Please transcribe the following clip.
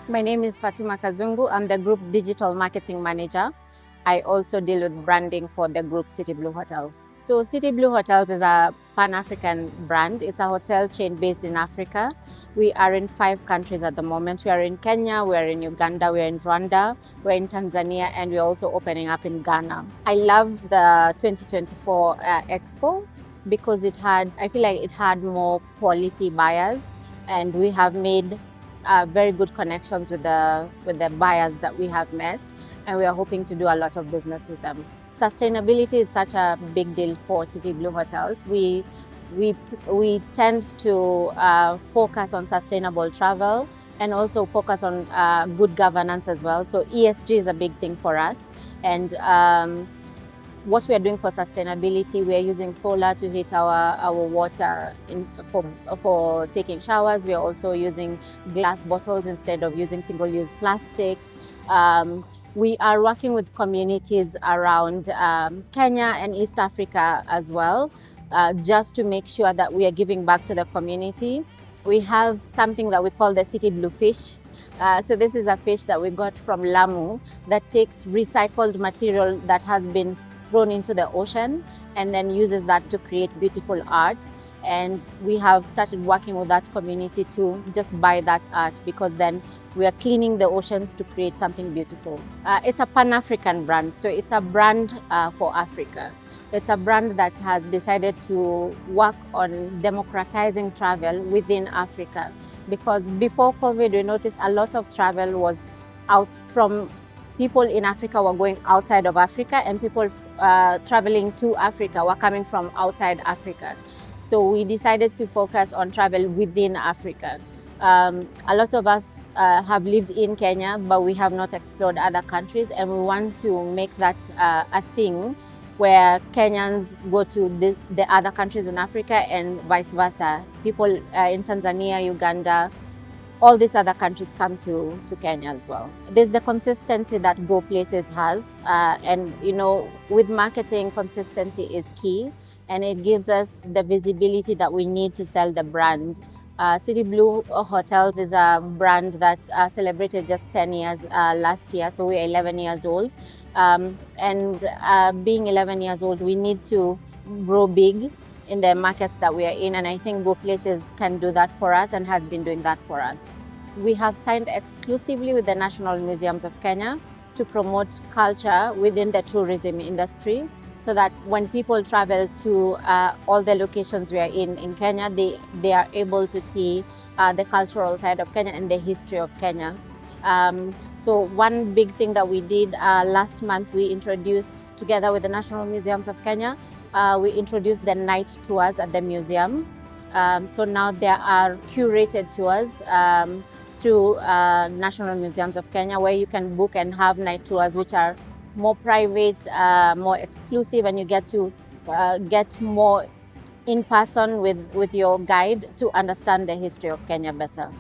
My name is Fatuma Kazungu. I'm the Group Digital Marketing Manager. I also deal with branding for the group CityBlue Hotels. So CityBlue Hotels is a Pan-African brand. It's a hotel chain based in Africa. We are in 5 countries at the moment. We are in Kenya, we are in Uganda, we are in Rwanda, we're in Tanzania, and we're also opening up in Ghana. I loved the 2024 Expo because I feel like it had more quality buyers, and we have made very good connections with the buyers that we have met, and we are hoping to do a lot of business with them. Sustainability is such a big deal for CityBlue Hotels. We tend to focus on sustainable travel and also focus on good governance as well. So ESG is a big thing for us, and what we are doing for sustainability, we are using solar to heat our water for taking showers. We are also using glass bottles instead of using single-use plastic. We are working with communities around Kenya and East Africa as well, just to make sure that we are giving back to the community. We have something that we call the CityBlue fish. So this is a fish that we got from Lamu that takes recycled material that has been thrown into the ocean and then uses that to create beautiful art. And we have started working with that community to just buy that art, because then we are cleaning the oceans to create something beautiful. It's a Pan-African brand, so it's a brand for Africa. It's a brand that has decided to work on democratizing travel within Africa. Because before COVID, we noticed a lot of travel was out from people in Africa were going outside of Africa, and people traveling to Africa were coming from outside Africa. So we decided to focus on travel within Africa. A lot of us have lived in Kenya, but we have not explored other countries, and we want to make that a thing where Kenyans go to the other countries in Africa and vice versa. People in Tanzania, Uganda, all these other countries come to Kenya as well. There's the consistency that Go Places has, and with marketing, consistency is key, and it gives us the visibility that we need to sell the brand. CityBlue Hotels is a brand that celebrated just 10 years last year, so we're 11 years old. Being 11 years old, we need to grow big in the markets that we are in, and I think Go Places can do that for us and has been doing that for us. We have signed exclusively with the National Museums of Kenya to promote culture within the tourism industry, so that when people travel to all the locations we are in Kenya, they are able to see the cultural side of Kenya and the history of Kenya. So one big thing that we did last month, we introduced, together with the National Museums of Kenya, we introduced the night tours at the museum. So now there are curated tours through National Museums of Kenya, where you can book and have night tours which are more private, more exclusive, and you get to get more in person with your guide to understand the history of Kenya better.